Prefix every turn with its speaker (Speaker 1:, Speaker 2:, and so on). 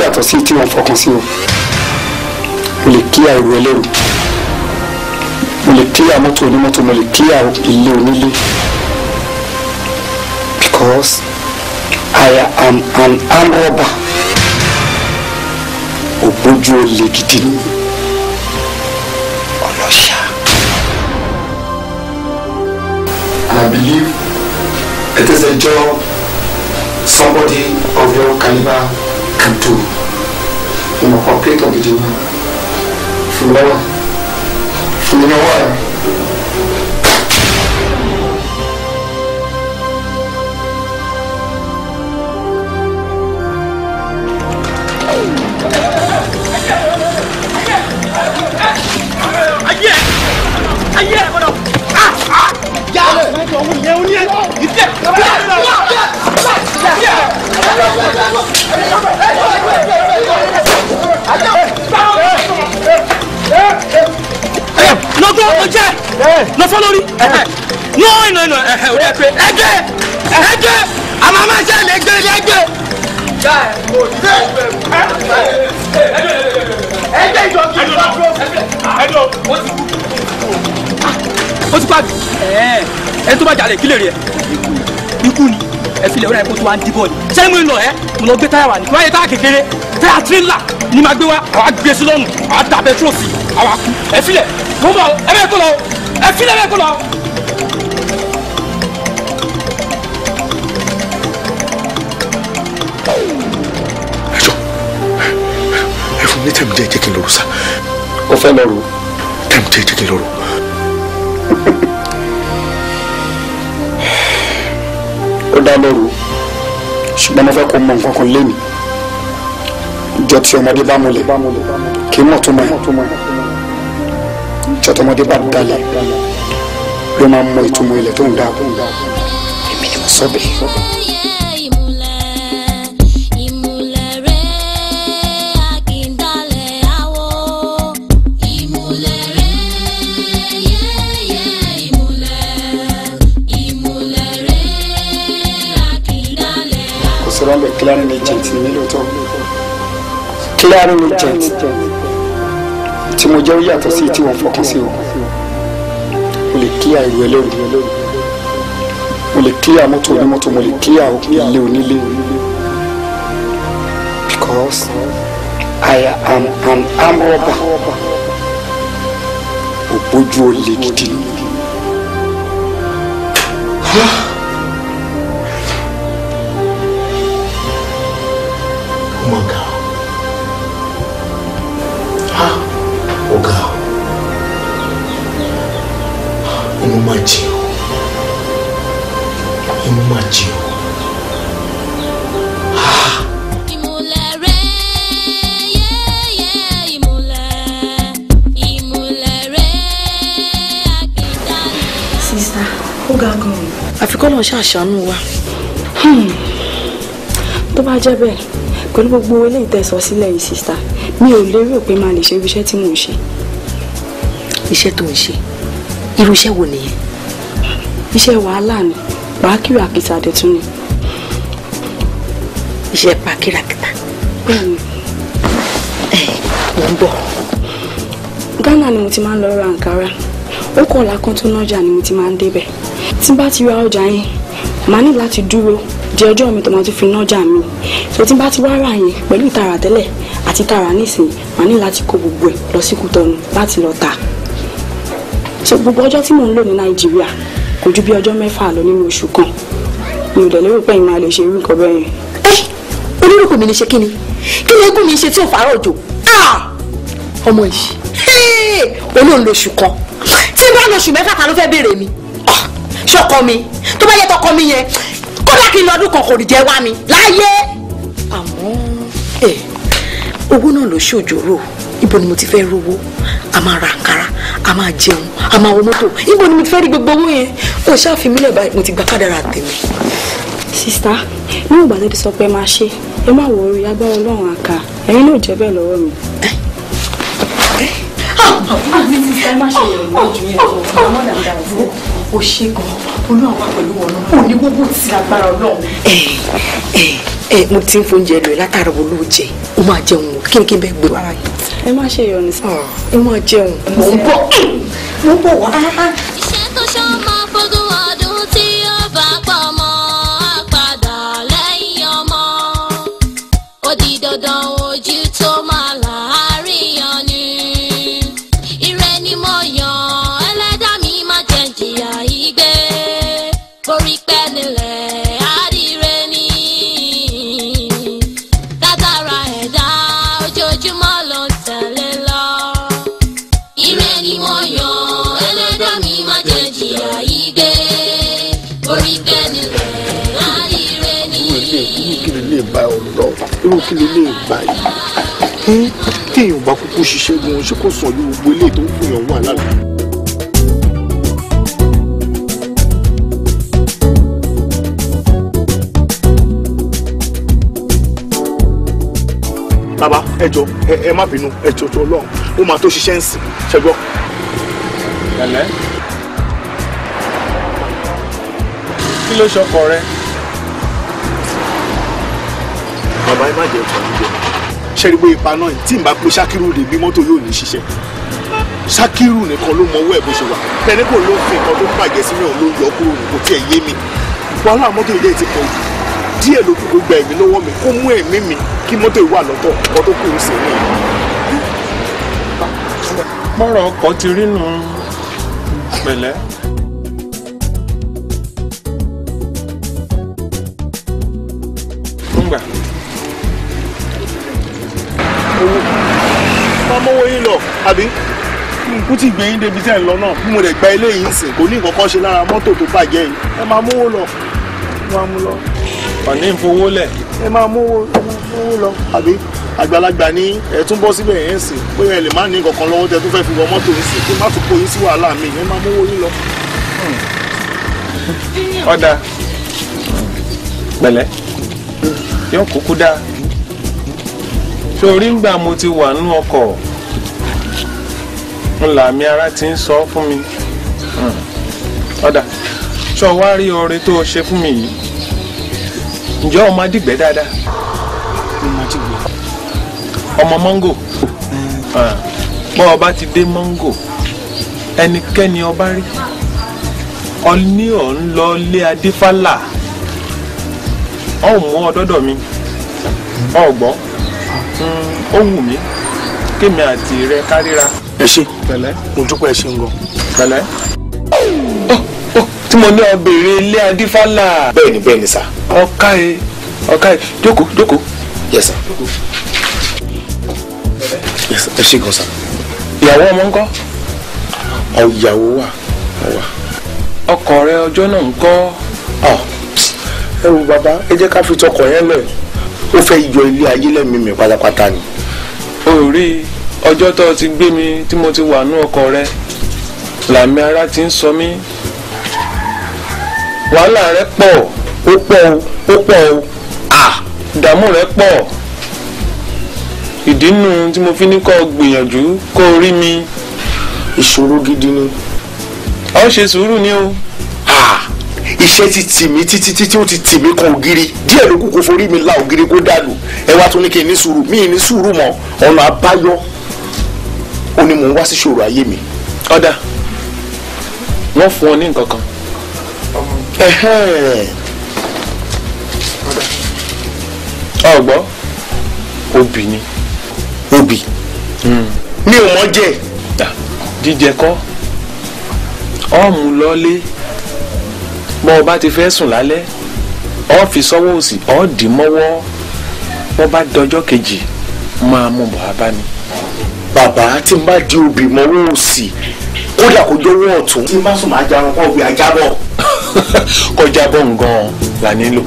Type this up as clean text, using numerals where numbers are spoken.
Speaker 1: yàtọ̀ sí tí wọ́n fọkàn sí o mo lè kíyà ẹrù ẹlẹ́rù mo lè kíyà mọ́tò onímọ́tò mo lè kíyà ilé onílé because I am an armed robber ògbójú olè gidi ni ọlọ́ṣà. And I believe it is a job somebody of your caliber can do. You know, cooperate on the job. From now,
Speaker 2: no follow me. No. Egbe. Ama ma se legbe. Egbe jo ki lo. O ti pa. En tó bá jalè kí lè rí ẹ. Ikú ni. Ẹ fi le ora e ko tó wá dìbò ni. Ṣé mo lọ mo lọ gbé táyà wá ni. Wá yé táyà kékeré. Táyà trailer ni ma gbé wá. Àwa gbé sí lọ́rùn. Àwa da petrol sí. Àwa kú. Ẹ fi le. Mo bọ̀ ẹ bẹ kó lọ. Ẹ fi le bẹ kó lọ.
Speaker 3: Ní tẹ̀mí jẹ́ kí n lọ́rùn sá.
Speaker 1: Ó fẹ́ lọ́rùn.
Speaker 3: Tẹ̀mí jẹ́ kí n lọ́rùn.
Speaker 1: Ó dá lọ́rùn. Ṣùgbọ́n mo fẹ́ kó mọ nǹkan kan lémi. Ìjọ tí ọmọdé bá múlẹ̀ kí mọ̀ tó mọ̀ ẹ́. Ìjọ tí ọmọdé bá dalẹ̀ ló máa mọ ìtumọ̀ ilẹ̀ tó ń dá. Èmi ni mo sọ bẹ́ẹ̀. Surrounded clearing agent in Miloto. Clearing agent. Tí mo jẹ́ ó yàtọ̀ sí tí wọ́n fọkàn sí o. Mo lè clear ìlú ẹlẹ́rù. Mo lè clear mọ́tò onímọ́tò. Mo lè clear ilé onílé. Because I am an armed robber. Ògbójú olè gidi ni.
Speaker 4: Àfikún náà ṣàṣàánú wa. Tó bá jẹ́ bẹ́ẹ̀ pẹ̀lú gbogbo eléyìí tẹ́ sọ sílẹ̀ yìí sista mi ò lérò pé máa lè ṣe irú iṣẹ́ tí mò ń ṣe.
Speaker 5: Iṣẹ́ tó ń ṣe irú iṣẹ́ wo nìyẹn?
Speaker 4: Iṣẹ́ wàhálà ni pàákìrì àkìtà dẹ̀tún ni.
Speaker 5: Iṣẹ́ pàákìrì àkìtà.
Speaker 4: Bẹ́ẹ̀ni.
Speaker 5: Mo ń bọ̀.
Speaker 4: Ghana ni mo ti máa ń lọ ra Ankara. Ó kọ̀ lákàn tó nájà ni mo ti máa ń débẹ̀. Tí n bá ti ra ọjà yẹn màá ní láti dúró di ọjọ́ mi tó máa tún fi nájà mi. So tí n bá ti wá rà yẹn pẹ̀lú ìtara tẹ́lẹ̀ àti ìtara nísìnyí màá ní láti kó gbogbo ẹ̀ lọ sí Kútọ́nù láti lọ tà. So gbogbo ọjọ́ tí mò ń lò ní Nàìjíríà kò ju bí ọjọ́ 6 lọ nínú oṣù kan. Mi ò dẹ̀ lérò pé ìmọ̀ lè ṣe irú nǹkan bẹ́ẹ̀ yẹn.
Speaker 5: Onírúkọ mi ní ṣe kíni egún mi ṣe tí ò fàárọ̀ òjò. Ọmọ yìí olóòn lóṣù kan tí n bá lóṣù 6 ta ló fẹ́ béèrè mi. Ṣọkọ mi tó bá yẹ tọkọ mi yẹn kódà kí n lọ́dún kan kò rí jẹ́ wá mi láyé. Àmọ́ owó náà ló ṣòjòrò. Ibo ni mo ti fẹ́ rówó? A máa ra Àǹkárá, a máa jẹun, a máa wọ mọ́tò. Ibo ni mo ti fẹ́ rí gbogbo owó yẹn? Ó ṣáàfin mílẹ̀ báyìí mo ti gba kádàrá tèmi.
Speaker 4: Sista ní ìgbà tó ti sọ pé máa ṣe ẹ má wọ orí agbára Ọlọ́run àká ẹ̀yin náà jẹ́ bẹ́ẹ̀ lọ́wọ́ mi.
Speaker 5: Àmì ti sẹ́ má ṣe yẹ̀rọ lójú yẹn tó ọmọ dàda ìwọ o ṣe gan Olúwa wà pẹ̀lú wọn náà ò ní gbogbo ti agbára Ọlọ́run. mo ti ń fóúnjẹ lọ látàrí wo ló jẹ ó máa jẹun kí n bẹ gbé wàrà yìí.
Speaker 4: ẹ má ṣe yọ ní sá.
Speaker 5: ó máa jẹun. mo ń bọ̀ wá.
Speaker 6: iṣẹ́ tó ṣọ́ máa fọ́dún ọdún tí ó bá pọ̀ mọ́ àpàdà lẹ́yìn ọmọ ó di dandan ojú tó máa láàárín yan ni ire ni mo yàn ẹlẹ́dàá mi má jẹ́ jìyà yìí gbé borí pẹ́ nílẹ̀ àdìrẹ ni kádàrá ẹ̀dá ojoojúmọ́ ló ń tẹ̀lé lọ ire ni mo yàn ẹlẹ́dàá mi má jẹ́ jìyà yìí gbé borí pẹ́ nílẹ̀ àdìrẹ ni.
Speaker 3: kí ló lè bá ọ lọ irú kí ló lè bá yìí téèyàn bá kúkú ṣiṣẹ́ gan ṣé kò sàn yóò gbogbo eléyìí tó ń fún yàn wà lálẹ́. bàbá ẹ jọ̀ọ́ ẹ má bínú ẹ jọ̀ọ́ tó Ọlọ́run ó máa tó ṣiṣẹ́ ń sìn ṣẹgbọ́.
Speaker 7: ẹ̀lẹ́ kí ló ṣọkọ rẹ.
Speaker 3: bàbá ẹ má jẹ́ ìtàn níjẹ ṣẹ́rí pé ipa náà tí n bá pe Ṣákírù lè bí mọ́tò yóò ní ṣiṣẹ́ Ṣákírù nìkan ló mọ owó ẹ̀ bó ṣe wà tẹ́lẹ̀ kò ló fi nǹkan tó bàjẹ́ sínú ẹ̀ ló yọ kúrò kò tiẹ̀ yé mi wàhálà mọ́tò ilé ti pọ̀ jù díẹ̀ ló kù kó gba ẹ̀mí lọ́wọ́ mi kó mú ẹ̀mí mi kí mọ́tò ìwà lọ́tọ̀ ọkọ̀ tó kù sí ní.
Speaker 7: mọ́rọ̀ ọkọ̀ ti rí nù pẹ̀lẹ́. ńgbà.
Speaker 3: owó máa mọ́wọ́ yín lọ àbí kú tí gbé yín débi tẹ́ ń lọ náà bí mo lè gba ilé yìí sìn kò ní nǹkan kan ṣe lára mọ́tò tó bàjẹ́ yìí ẹ máa mówó lọ máa mú lọ.
Speaker 7: ọ̀ní ìfowólẹ̀.
Speaker 3: ẹ máa mówó lọ àbí àgbàlagbà ní ẹ tún bọ́ síbẹ̀ yẹn sìn bóyá ẹ lè má ní nǹkan kan lọ́wọ́ tẹ tó fẹ́ fi wọ mọ́tò yìí sìn kí má tún kó yín sí wàhálà mi ẹ máa mówó yín lọ.
Speaker 7: ọ̀dà pẹ̀lẹ́ yóò kúkú dáa sórí ńgbà mo ti wà nínú ọkọ̀ ńlá mi ara ti ń sọ fún mi ọ̀dà ṣọ wá rí oore tó o ṣe fún mi yìí ǹjẹ́ ọmọ adìgbẹ́ dáadáa ọmọ mọ́ngò bọ́ ọba ti dé mọ́ngò ẹnikẹ́ni ọba rí ọní ọ̀ ń lọ lé adífálà ọ̀ mú ọ dọ́dọ̀ mi ọ̀ gbọ́ ó wù mí kémi àti rẹ káríra.
Speaker 3: ẹ ṣe
Speaker 7: pẹ̀lẹ́
Speaker 3: mo dúpẹ́ ẹ ṣe ń gan.
Speaker 7: pẹ̀lẹ́. tí mo ní ọ béèrè ilé adífálà.
Speaker 3: bẹ́ẹ̀ ni sà.
Speaker 7: ọ̀ka ẹ jókòó.
Speaker 3: yes sir. yes ẹ ṣe gan sà.
Speaker 7: ìyàwó ọmọ ńkọ́.
Speaker 3: ìyàwó wà.
Speaker 7: ọkọ rẹ ọjọ́ náà ńkọ́.
Speaker 3: ẹ wo bàbá ẹ jẹ́ ká fi tọkọ yẹn lẹ̀ ó fẹ́ yọ ilé ayé lẹ́mìí mi pátápátá ni.
Speaker 7: o rí ọjọ́ tó ti gbé mi tí mo ti wà ní ọkọ rẹ làmì ara ti ń sọ mí wàhálà rẹ pọ̀ ó pọ̀ o ìdààmú rẹ pọ̀ ìdí nù tí mo fi ní kó gbìyànjú kó rí mi.
Speaker 3: ìṣòro gidi ni.
Speaker 7: ó ṣe sùúrù ni o.
Speaker 3: iṣẹ́ ti tì mí títí ó ti tì mí kan ògiri díẹ̀ ló kù kó forí mi la ògiri kó dàlù ẹ wá tún ní kí n ní sùúrù mi ní sùúrù mọ́ ọ̀nà àbáyọ ó ní mò ń wá sí ṣòro ayé mi.
Speaker 7: ọ̀dà wọ́n fún ọ ní nǹkan kan. ọ̀gbọ́ obì ni.
Speaker 3: obì mi ò mọ̀ jẹ.
Speaker 7: jíjẹ kọ́ ọ̀mù lọ́lé bọ́ ọ bá ti fẹ́ sùn lálẹ́ ọ fi sọ́wọ́ òsì ọ dì mọ́wọ́ bọ́ bá dọjọ́ kejì máa mú bọ̀ abá mi.
Speaker 3: bàbá tí n bá di obì mọ́wọ́ òsì kódà kó jọ̀wọ́ ọ̀tún tí n bá sùn máa jarun kọ́ obì ajábọ̀.
Speaker 7: kọjá bọ̀ ngan la nílò.